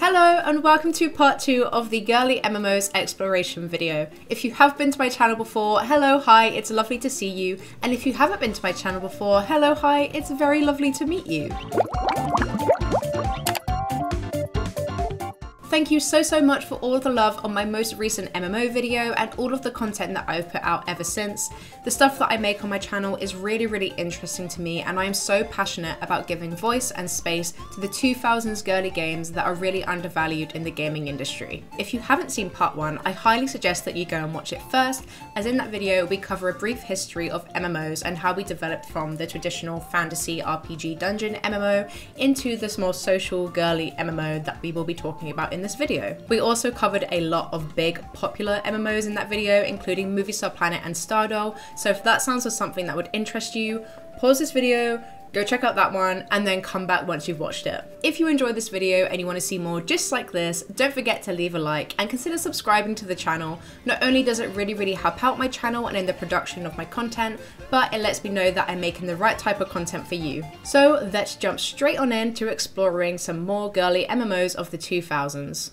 Hello and welcome to part 2 of the Girly MMOs exploration video. If you have been to my channel before, hello, hi, it's lovely to see you. And if you haven't been to my channel before, hello, hi, it's very lovely to meet you. Thank you so much for all of the love on my most recent MMO video and all of the content that I've put out ever since. The stuff that I make on my channel is really interesting to me, and I am so passionate about giving voice and space to the 2000s girly games that are really undervalued in the gaming industry. If you haven't seen part 1, I highly suggest that you go and watch it first, as in that video we cover a brief history of MMOs and how we developed from the traditional fantasy RPG dungeon MMO into this more social girly MMO that we will be talking about in this video. We also covered a lot of big popular MMOs in that video, including Movie Star Planet and Stardoll, so if that sounds like something that would interest you, pause this video, go check out that one, and then come back once you've watched it. If you enjoyed this video and you want to see more just like this, don't forget to leave a like and consider subscribing to the channel. Not only does it really help out my channel and in the production of my content, but it lets me know that I'm making the right type of content for you. So let's jump straight on into exploring some more girly MMOs of the 2000s.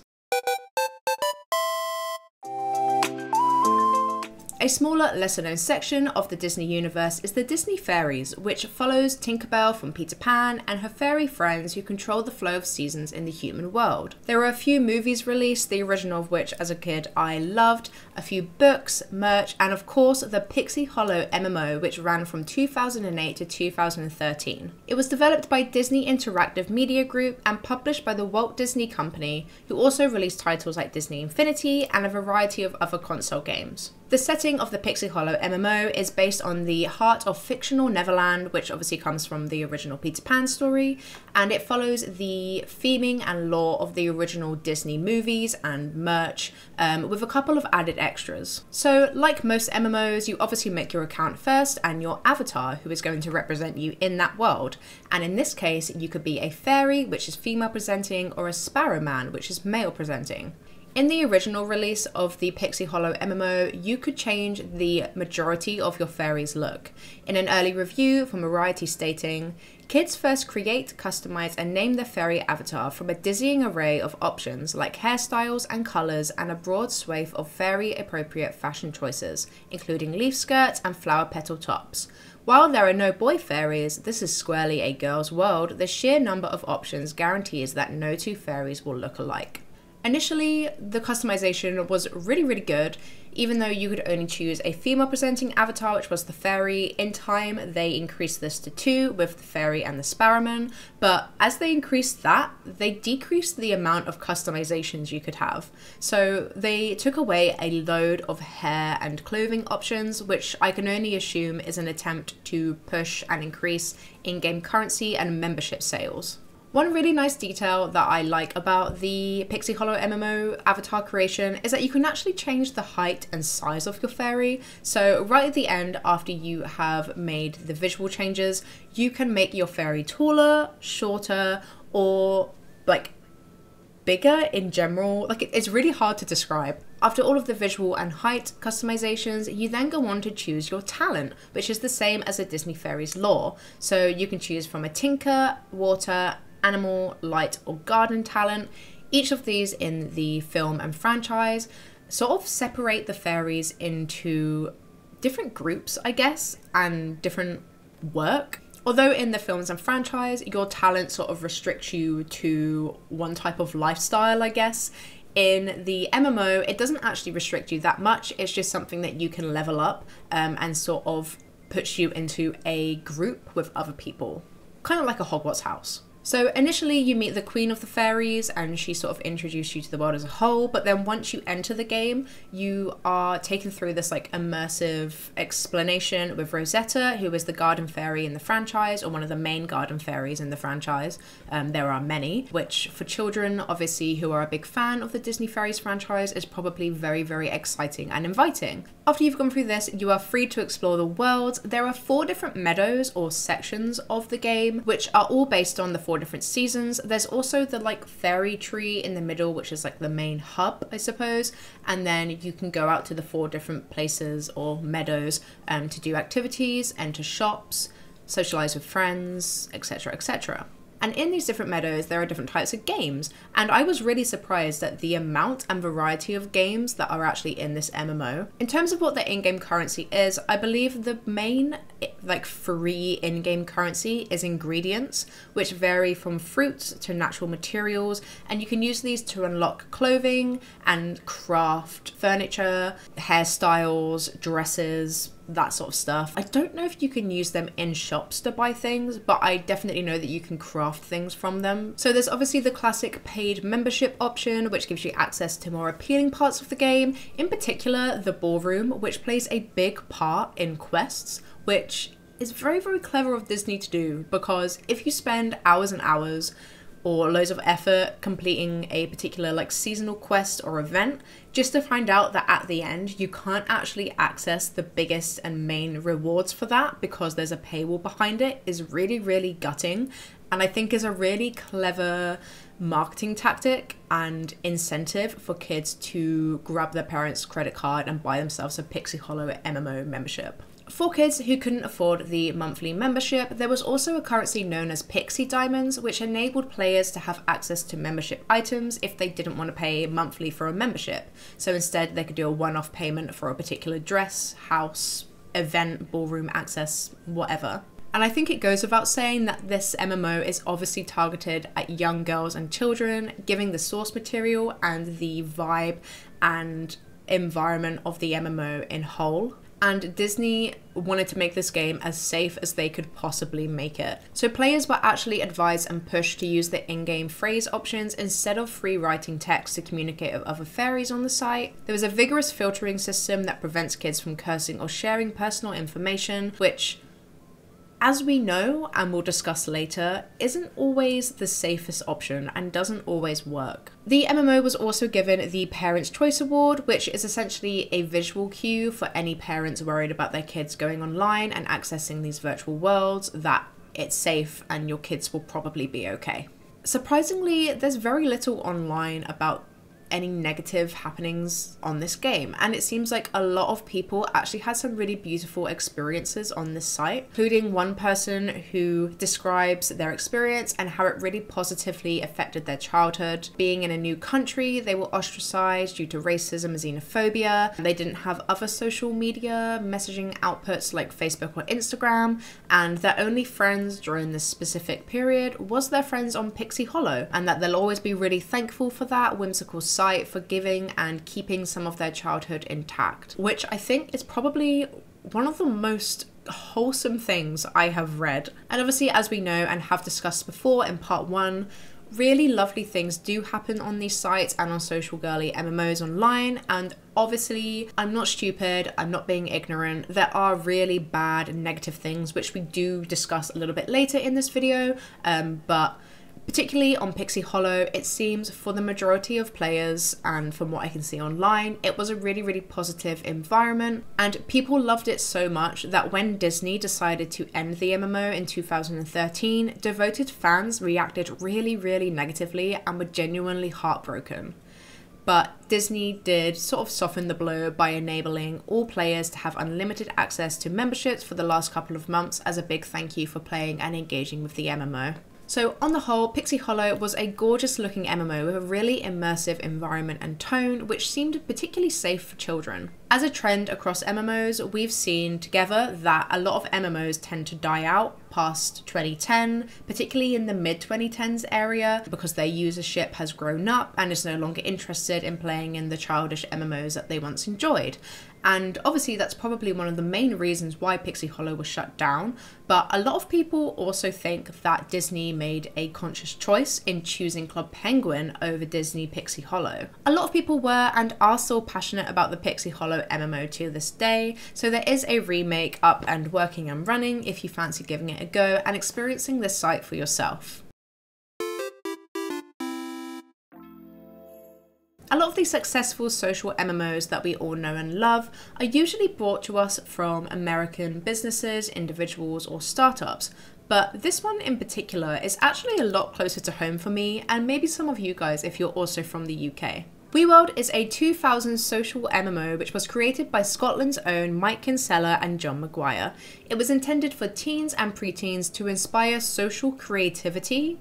A smaller, lesser known section of the Disney universe is the Disney Fairies, which follows Tinkerbell from Peter Pan and her fairy friends who control the flow of seasons in the human world. There were a few movies released, the original of which as a kid I loved, a few books, merch, and of course the Pixie Hollow MMO, which ran from 2008 to 2013. It was developed by Disney Interactive Media Group and published by the Walt Disney Company, who also released titles like Disney Infinity and a variety of other console games. The setting of the Pixie Hollow MMO is based on the heart of fictional Neverland, which obviously comes from the original Peter Pan story, and it follows the theming and lore of the original Disney movies and merch, with a couple of added extras. So like most MMOs, you obviously make your account first and your avatar, who is going to represent you in that world. And in this case, you could be a fairy, which is female presenting, or a sparrow man, which is male presenting. In the original release of the Pixie Hollow MMO, you could change the majority of your fairy's look. In an early review from Variety stating, "Kids first create, customize, and name their fairy avatar from a dizzying array of options like hairstyles and colors and a broad swathe of fairy-appropriate fashion choices, including leaf skirts and flower petal tops. While there are no boy fairies, this is squarely a girl's world. The sheer number of options guarantees that no two fairies will look alike." Initially, the customization was really good, even though you could only choose a female presenting avatar, which was the fairy. In time, they increased this to 2 with the fairy and the sparrowman, but as they increased that, they decreased the amount of customizations you could have. So they took away a load of hair and clothing options, which I can only assume is an attempt to push and increase in-game currency and membership sales. One really nice detail that I like about the Pixie Hollow MMO avatar creation is that you can actually change the height and size of your fairy. So right at the end, after you have made the visual changes, you can make your fairy taller, shorter, or like bigger in general. Like it's really hard to describe. After all of the visual and height customizations, you then go on to choose your talent, which is the same as the Disney Fairies lore. So you can choose from a tinker, water, animal, light, or garden talent. Each of these in the film and franchise sort of separate the fairies into different groups, I guess, and different work. Although in the films and franchise, your talent sort of restricts you to one type of lifestyle, I guess. In the MMO, it doesn't actually restrict you that much. It's just something that you can level up and sort of puts you into a group with other people. Kind of like a Hogwarts house. So initially you meet the Queen of the Fairies and she sort of introduces you to the world as a whole, but then once you enter the game, you are taken through this like immersive explanation with Rosetta, who is the garden fairy in the franchise, or one of the main garden fairies in the franchise. There are many, which for children, obviously, who are a big fan of the Disney Fairies franchise is probably very exciting and inviting. After you've gone through this, you are free to explore the world. There are 4 different meadows or sections of the game, which are all based on the 4 different seasons. There's also the like fairy tree in the middle, which is like the main hub, I suppose, and then you can go out to the 4 different places or meadows to do activities, enter shops, socialize with friends, etc. And in these different meadows, there are different types of games. And I was really surprised at the amount and variety of games that are actually in this MMO. In terms of what the in-game currency is, I believe the main free in-game currency is ingredients, which vary from fruits to natural materials, and you can use these to unlock clothing and craft furniture, hairstyles, dresses, that sort of stuff. I don't know if you can use them in shops to buy things, but I definitely know that you can craft things from them. So there's obviously the classic paid membership option, which gives you access to more appealing parts of the game, in particular the ballroom, which plays a big part in quests, which is very, very clever of Disney to do, because if you spend hours and hours or loads of effort completing a particular seasonal quest or event, just to find out that at the end you can't actually access the biggest and main rewards for that because there's a paywall behind it, is really, really gutting, and I think is a really clever marketing tactic and incentive for kids to grab their parents' credit card and buy themselves a Pixie Hollow MMO membership. For kids who couldn't afford the monthly membership, there was also a currency known as Pixie Diamonds, which enabled players to have access to membership items if they didn't want to pay monthly for a membership. So instead, they could do a one-off payment for a particular dress, house, event, ballroom access, whatever. And I think it goes without saying that this MMO is obviously targeted at young girls and children, giving the source material and the vibe and environment of the MMO in whole. And Disney wanted to make this game as safe as they could possibly make it. So players were actually advised and pushed to use the in-game phrase options instead of free writing text to communicate with other fairies on the site. There was a vigorous filtering system that prevents kids from cursing or sharing personal information, which, as we know and we'll discuss later, isn't always the safest option and doesn't always work. The MMO was also given the Parents' Choice Award, which is essentially a visual cue for any parents worried about their kids going online and accessing these virtual worlds, that it's safe and your kids will probably be okay. Surprisingly, there's very little online about any negative happenings on this game, and it seems like a lot of people actually had some really beautiful experiences on this site, including one person who describes their experience and how it really positively affected their childhood. Being in a new country, they were ostracized due to racism and xenophobia. They didn't have other social media messaging outputs like Facebook or Instagram, and their only friends during this specific period was their friends on Pixie Hollow, and that they'll always be really thankful for that whimsical site for giving and keeping some of their childhood intact, which I think is probably one of the most wholesome things I have read. And obviously, as we know and have discussed before in part 1, really lovely things do happen on these sites and on social girly MMOs online, and obviously I'm not stupid, I'm not being ignorant. There are really bad and negative things which we do discuss a little bit later in this video, but particularly on Pixie Hollow, it seems for the majority of players, and from what I can see online, it was a really, really positive environment, and people loved it so much that when Disney decided to end the MMO in 2013, devoted fans reacted really, really negatively and were genuinely heartbroken. But Disney did sort of soften the blow by enabling all players to have unlimited access to memberships for the last couple of months as a big thank you for playing and engaging with the MMO. So on the whole, Pixie Hollow was a gorgeous looking MMO with a really immersive environment and tone, which seemed particularly safe for children. As a trend across MMOs, we've seen together that a lot of MMOs tend to die out past 2010, particularly in the mid-2010s area, because their usership has grown up and is no longer interested in playing in the childish MMOs that they once enjoyed. And obviously that's probably one of the main reasons why Pixie Hollow was shut down, but a lot of people also think that Disney made a conscious choice in choosing Club Penguin over Disney Pixie Hollow. A lot of people were and are still passionate about the Pixie Hollow MMO to this day, so there is a remake up and working and running if you fancy giving it a go and experiencing this site for yourself. A lot of these successful social MMOs that we all know and love are usually brought to us from American businesses, individuals, or startups, but this one in particular is actually a lot closer to home for me and maybe some of you guys if you're also from the UK. Weeworld is a 2000 social MMO which was created by Scotland's own Mike Kinsella and John Maguire. It was intended for teens and preteens to inspire social creativity,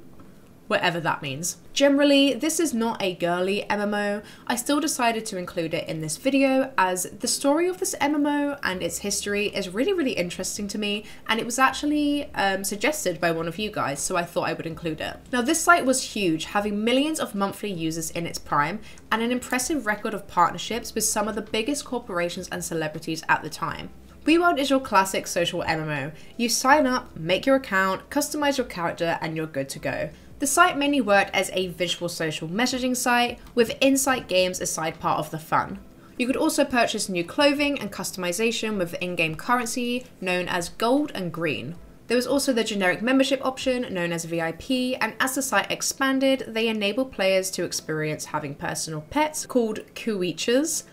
whatever that means. Generally, this is not a girly MMO. I still decided to include it in this video as the story of this MMO and its history is really interesting to me, and it was actually suggested by one of you guys, so I thought I would include it. Now, this site was huge, having millions of monthly users in its prime and an impressive record of partnerships with some of the biggest corporations and celebrities at the time. Weeworld is your classic social MMO. You sign up, make your account, customize your character, and you're good to go. The site mainly worked as a visual social messaging site, with in-site games a side part of the fun. You could also purchase new clothing and customization with in-game currency known as gold and green. There was also the generic membership option known as VIP, and as the site expanded, they enabled players to experience having personal pets called creatures,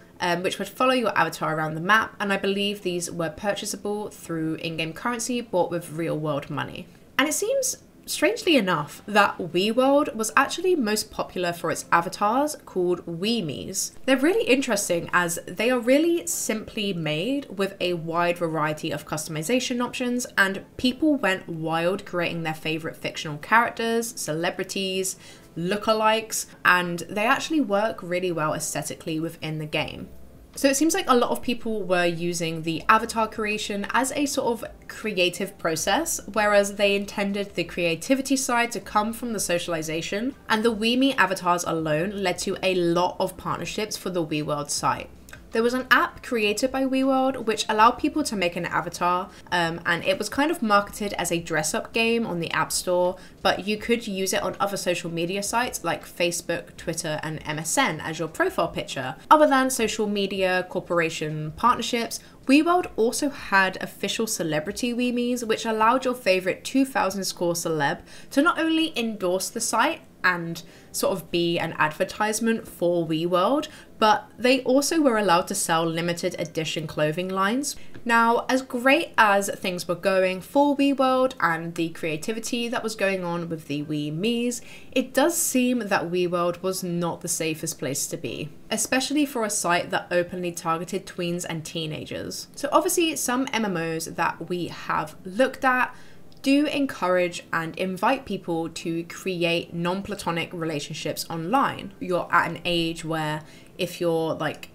which would follow your avatar around the map, and I believe these were purchasable through in-game currency bought with real-world money. And it seems, strangely enough, that Weeworld was actually most popular for its avatars called Weemies. They're really interesting as they are really simply made with a wide variety of customization options, and people went wild creating their favourite fictional characters, celebrities, lookalikes, and they actually work really well aesthetically within the game. So it seems like a lot of people were using the avatar creation as a sort of creative process, whereas they intended the creativity side to come from the socialization, and the Weemie avatars alone led to a lot of partnerships for the Weeworld site. There was an app created by Weeworld which allowed people to make an avatar, and it was kind of marketed as a dress-up game on the App Store, but you could use it on other social media sites like Facebook, Twitter, and MSN as your profile picture. Other than social media corporation partnerships, Weeworld also had official celebrity Weemies, which allowed your favourite 2000 score celeb to not only endorse the site and sort of be an advertisement for Weeworld, but they also were allowed to sell limited edition clothing lines. Now, as great as things were going for Weeworld and the creativity that was going on with the Weemies, it does seem that Weeworld was not the safest place to be, especially for a site that openly targeted tweens and teenagers. So obviously some MMOs that we have looked at do encourage and invite people to create non-platonic relationships online. You're at an age where if you're like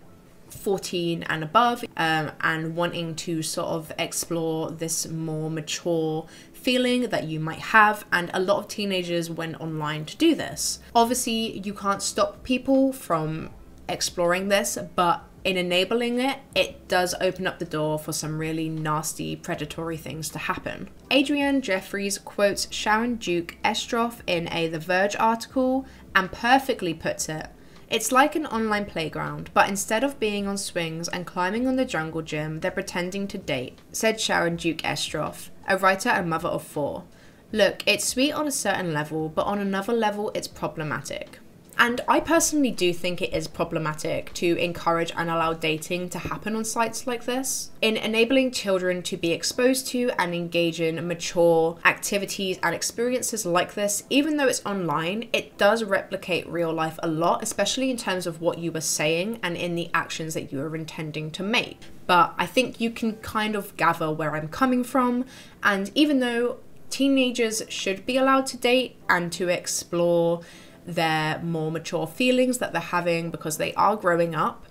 14 and above and wanting to sort of explore this more mature feeling that you might have, and a lot of teenagers went online to do this. Obviously you can't stop people from exploring this, but in enabling it, it does open up the door for some really nasty predatory things to happen. Adrienne Jeffries quotes Sharon Duke Estroff in a The Verge article and perfectly puts it. It's like an online playground, but instead of being on swings and climbing on the jungle gym, they're pretending to date, said Sharon Duke Estroff, a writer and mother of 4. Look, it's sweet on a certain level, but on another level, it's problematic. And I personally do think it is problematic to encourage and allow dating to happen on sites like this. In enabling children to be exposed to and engage in mature activities and experiences like this, even though it's online, it does replicate real life a lot, especially in terms of what you are saying and in the actions that you are intending to make. But I think you can kind of gather where I'm coming from, and even though teenagers should be allowed to date and to explore their more mature feelings that they're having because they are growing up,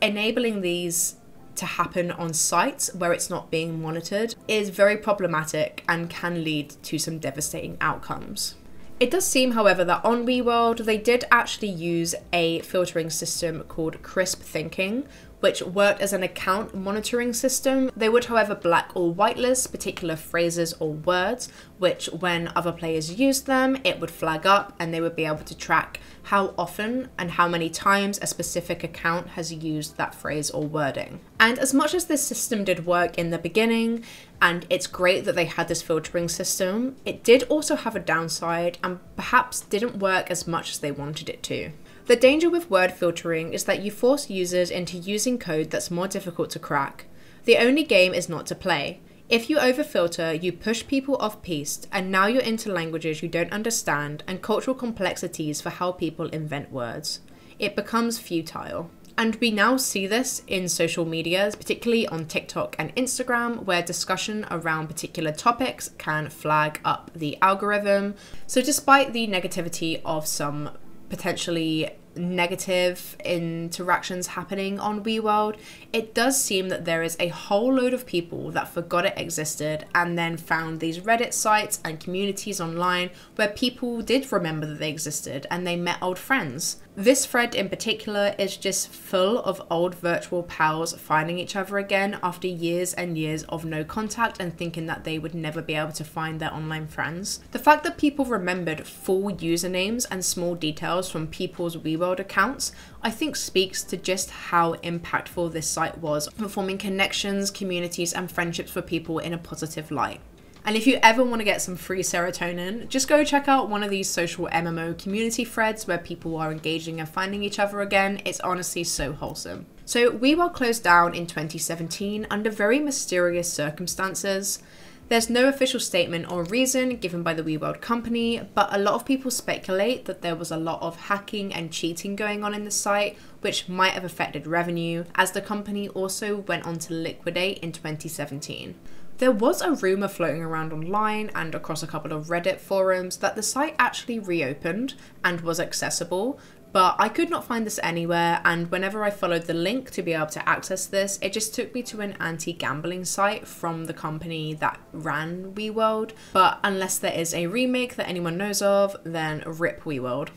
enabling these to happen on sites where it's not being monitored is very problematic and can lead to some devastating outcomes. It does seem, however, that on Weeworld they did actually use a filtering system called crisp thinking, which worked as an account monitoring system. They would, however, black or whitelist particular phrases or words, which when other players used them, it would flag up and they would be able to track how often and how many times a specific account has used that phrase or wording. And as much as this system did work in the beginning, and it's great that they had this filtering system, it did also have a downside and perhaps didn't work as much as they wanted it to. The danger with word filtering is that you force users into using code that's more difficult to crack. The only game is not to play. If you overfilter, you push people off-piste, and now you're into languages you don't understand and cultural complexities for how people invent words. It becomes futile. And we now see this in social media, particularly on TikTok and Instagram, where discussion around particular topics can flag up the algorithm. So despite the negativity of some potentially negative interactions happening on Weeworld, it does seem that there is a whole load of people that forgot it existed and then found these Reddit sites and communities online where people did remember that they existed and they met old friends. This thread in particular is just full of old virtual pals finding each other again after years and years of no contact and thinking that they would never be able to find their online friends. The fact that people remembered full usernames and small details from people's Weeworld accounts, I think speaks to just how impactful this site was for forming connections, communities, and friendships for people in a positive light. And if you ever want to get some free serotonin, just go check out one of these social MMO community threads where people are engaging and finding each other again. It's honestly so wholesome. So Weeworld closed down in 2017 under very mysterious circumstances. There's no official statement or reason given by the Weeworld company, but a lot of people speculate that there was a lot of hacking and cheating going on in the site, which might have affected revenue, as the company also went on to liquidate in 2017. There was a rumour floating around online and across a couple of Reddit forums that the site actually reopened and was accessible, but I could not find this anywhere, and whenever I followed the link to be able to access this, it just took me to an anti-gambling site from the company that ran Weeworld. But unless there is a remake that anyone knows of, then rip Weeworld.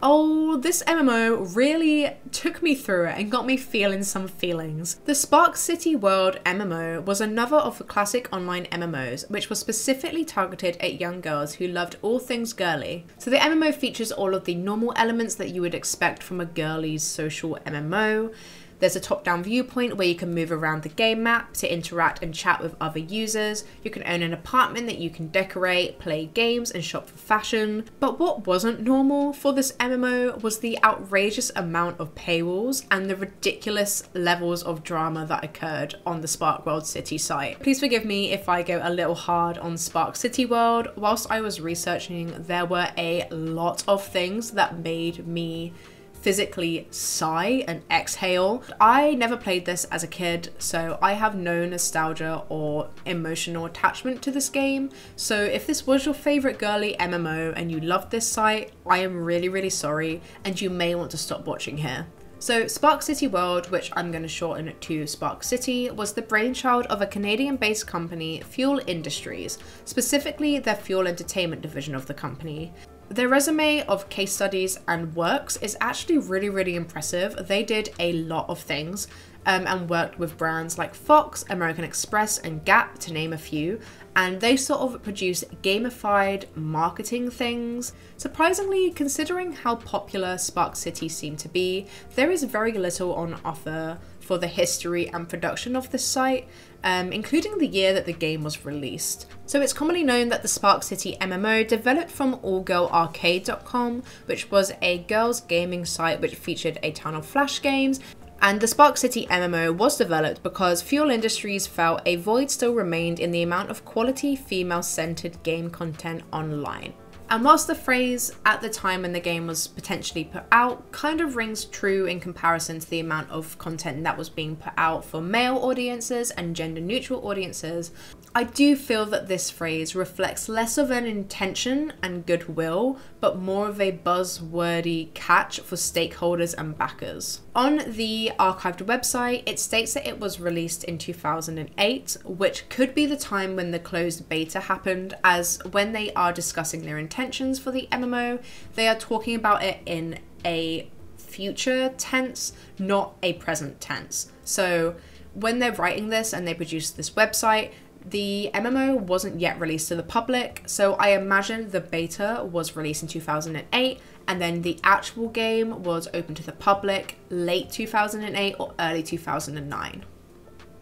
Oh, this MMO really took me through it and got me feeling some feelings. The Spark City World MMO was another of the classic online MMOs, which was specifically targeted at young girls who loved all things girly. So the MMO features all of the normal elements that you would expect from a girly's social MMO. There's a top-down viewpoint where you can move around the game map to interact and chat with other users. You can own an apartment that you can decorate, play games, and shop for fashion. But what wasn't normal for this MMO was the outrageous amount of paywalls and the ridiculous levels of drama that occurred on the Spark World City site. Please forgive me if I go a little hard on Spark City World. Whilst I was researching, there were a lot of things that made me physically sigh and exhale. I never played this as a kid, so I have no nostalgia or emotional attachment to this game. So if this was your favorite girly MMO and you loved this site, I am really, really sorry, and you may want to stop watching here. So Spark City World, which I'm going to shorten to Spark City, was the brainchild of a Canadian-based company, Fuel Industries, specifically their Fuel Entertainment division of the company. Their resume of case studies and works is actually really, really impressive. They did a lot of things and worked with brands like Fox, American Express, and Gap, to name a few, and they sort of produce gamified marketing things. Surprisingly, considering how popular Spark City seemed to be, there is very little on offer for the history and production of this site, including the year that the game was released. So it's commonly known that the Spark City MMO developed from allgirlarcade.com, which was a girls gaming site which featured a ton of flash games. And the Spark City MMO was developed because Fuel Industries felt a void still remained in the amount of quality female-centered game content online. And whilst the phrase at the time when the game was potentially put out kind of rings true in comparison to the amount of content that was being put out for male audiences and gender neutral audiences, I do feel that this phrase reflects less of an intention and goodwill, but more of a buzzwordy catch for stakeholders and backers. On the archived website, it states that it was released in 2008, which could be the time when the closed beta happened, as when they are discussing their intentions for the MMO, they are talking about it in a future tense, not a present tense. So when they're writing this and they produce this website, the MMO wasn't yet released to the public, so I imagine the beta was released in 2008 and then the actual game was open to the public late 2008 or early 2009.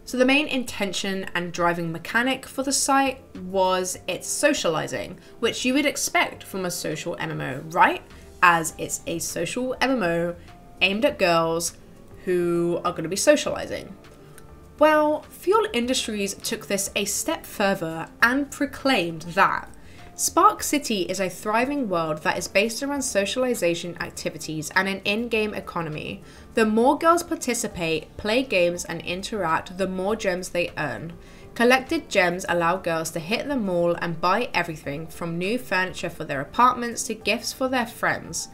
So the main intention and driving mechanic for the site was its socializing, which you would expect from a social MMO, right? As it's a social MMO aimed at girls who are going to be socializing. Well, Fuel Industries took this a step further and proclaimed that Spark City is a thriving world that is based around socialization activities and an in-game economy. The more girls participate, play games and interact, the more gems they earn. Collected gems allow girls to hit the mall and buy everything from new furniture for their apartments to gifts for their friends.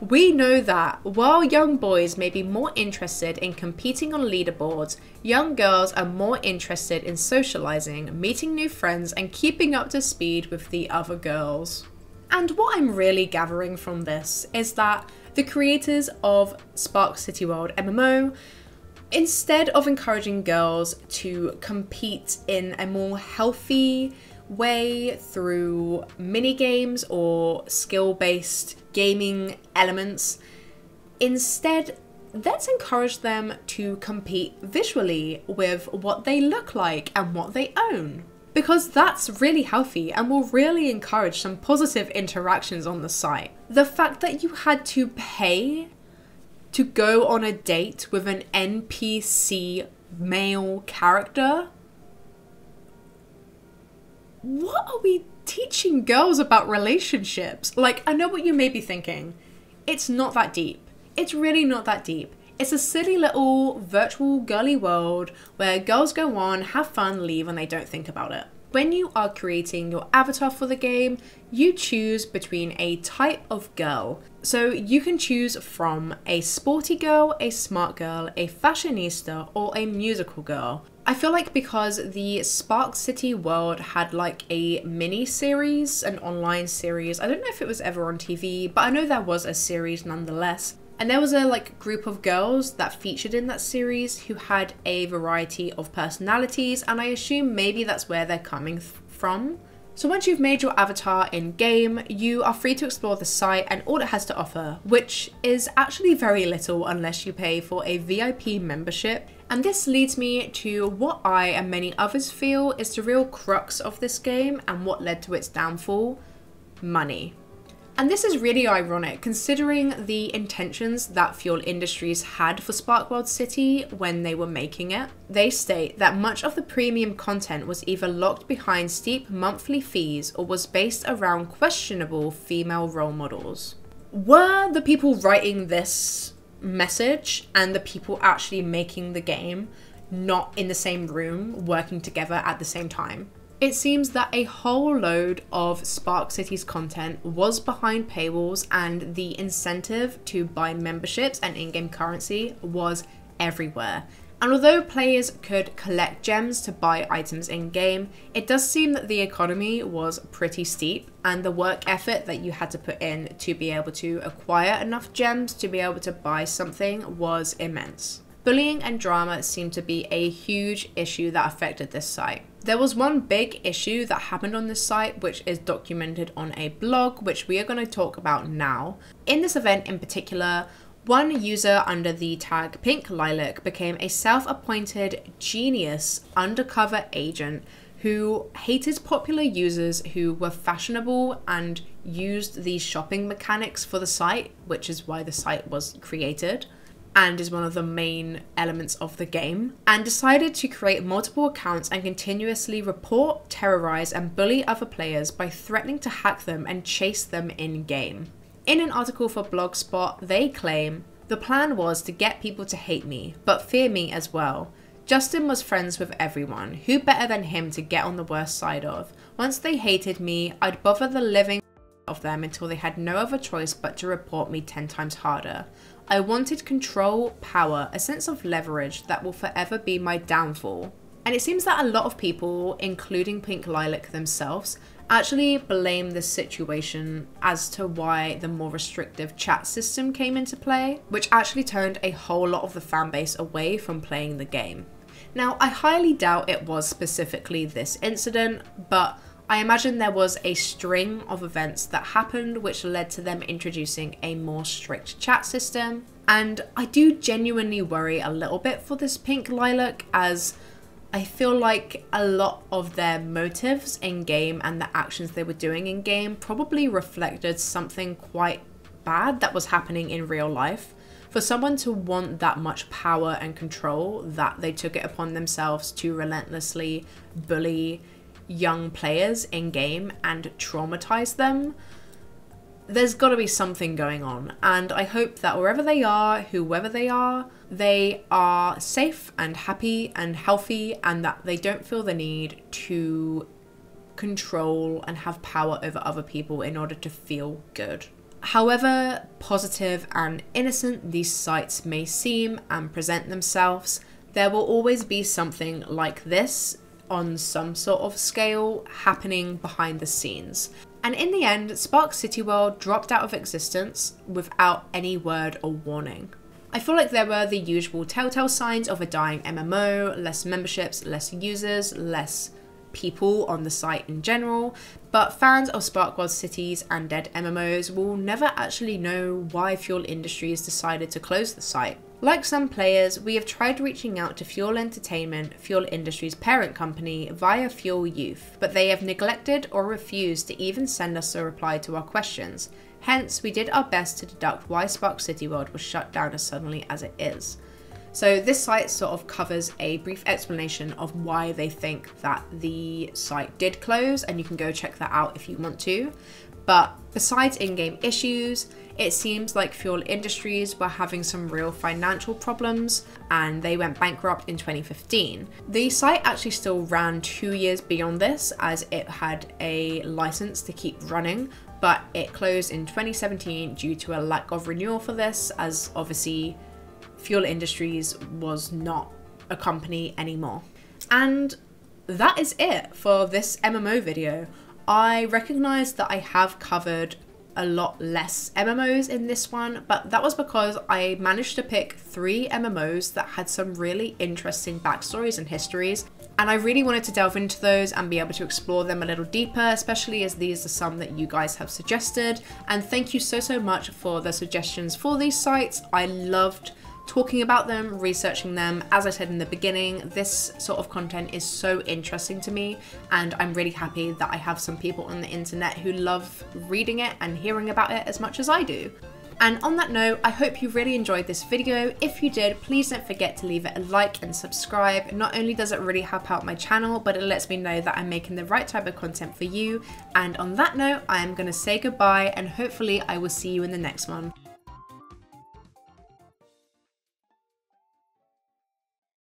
We know that while young boys may be more interested in competing on leaderboards, young girls are more interested in socializing, meeting new friends, and keeping up to speed with the other girls. And what I'm really gathering from this is that the creators of Spark City World MMO, instead of encouraging girls to compete in a more healthy way through mini games or skill-based gaming elements, instead let's encourage them to compete visually with what they look like and what they own, because that's really healthy and will really encourage some positive interactions on the site. The fact that you had to pay to go on a date with an NPC male character, what are we teaching girls about relationships? Like, I know what you may be thinking. It's not that deep. It's really not that deep. It's a silly little virtual girly world where girls go on, have fun, leave, and they don't think about it. When you are creating your avatar for the game, you choose between a type of girl. So you can choose from a sporty girl, a smart girl, a fashionista, or a musical girl. I feel like because the Spark City world had like a mini series, an online series, I don't know if it was ever on TV, but I know there was a series nonetheless. And there was a group of girls that featured in that series who had a variety of personalities, and I assume maybe that's where they're coming from. So once you've made your avatar in game, you are free to explore the site and all it has to offer, which is actually very little unless you pay for a VIP membership. And this leads me to what I and many others feel is the real crux of this game and what led to its downfall: money. And this is really ironic considering the intentions that Fuel Industries had for Spark World City when they were making it. They state that much of the premium content was either locked behind steep monthly fees or was based around questionable female role models. Were the people writing this message and the people actually making the game not in the same room working together at the same time? It seems that a whole load of Spark City's content was behind paywalls, and the incentive to buy memberships and in-game currency was everywhere. And although players could collect gems to buy items in-game, it does seem that the economy was pretty steep, and the work effort that you had to put in to be able to acquire enough gems to be able to buy something was immense. Bullying and drama seemed to be a huge issue that affected this site. There was one big issue that happened on this site, which is documented on a blog, which we are going to talk about now. In this event in particular, one user under the tag Pink Lilac became a self-appointed genius undercover agent who hated popular users who were fashionable and used these shopping mechanics for the site, which is why the site was created and is one of the main elements of the game, and decided to create multiple accounts and continuously report, terrorize, and bully other players by threatening to hack them and chase them in-game. In an article for Blogspot, they claim, "The plan was to get people to hate me, but fear me as well. Justin was friends with everyone. Who better than him to get on the worst side of? Once they hated me, I'd bother the living of them until they had no other choice but to report me 10 times harder. I wanted control, power, a sense of leverage that will forever be my downfall." And it seems that a lot of people, including Pink Lilac themselves, actually blame this situation as to why the more restrictive chat system came into play, which actually turned a whole lot of the fanbase away from playing the game. Now, I highly doubt it was specifically this incident, but I imagine there was a string of events that happened which led to them introducing a more strict chat system. And I do genuinely worry a little bit for this Pink Lilac, as I feel like a lot of their motives in game and the actions they were doing in game probably reflected something quite bad that was happening in real life. For someone to want that much power and control that they took it upon themselves to relentlessly bully young players in game and traumatize them, there's got to be something going on. And I hope that wherever they are, whoever they are safe and happy and healthy, and that they don't feel the need to control and have power over other people in order to feel good. However positive and innocent these sites may seem and present themselves, there will always be something like this on some sort of scale happening behind the scenes. And in the end, Spark City World dropped out of existence without any word or warning. I feel like there were the usual telltale signs of a dying MMO, less memberships, less users, less people on the site in general, but fans of Spark World Cities and dead MMOs will never actually know why Fuel Industries decided to close the site. Like some players, we have tried reaching out to Fuel Entertainment, Fuel Industries' parent company, via Fuel Youth, but they have neglected or refused to even send us a reply to our questions. Hence, we did our best to deduct why Spark City World was shut down as suddenly as it is. So this site sort of covers a brief explanation of why they think that the site did close, and you can go check that out if you want to. But besides in-game issues, it seems like Fuel Industries were having some real financial problems and they went bankrupt in 2015. The site actually still ran 2 years beyond this, as it had a license to keep running, but it closed in 2017 due to a lack of renewal for this, as obviously Fuel Industries was not a company anymore. And that is it for this MMO video. I recognise that I have covered a lot less MMOs in this one, but that was because I managed to pick 3 MMOs that had some really interesting backstories and histories, and I really wanted to delve into those and be able to explore them a little deeper, especially as these are some that you guys have suggested. And thank you so much for the suggestions for these sites. I loved talking about them, researching them. As I said in the beginning, this sort of content is so interesting to me, and I'm really happy that I have some people on the internet who love reading it and hearing about it as much as I do. And on that note, I hope you really enjoyed this video. If you did, please don't forget to leave it a like and subscribe. Not only does it really help out my channel, but it lets me know that I'm making the right type of content for you. And on that note, I am going to say goodbye, and hopefully I will see you in the next one.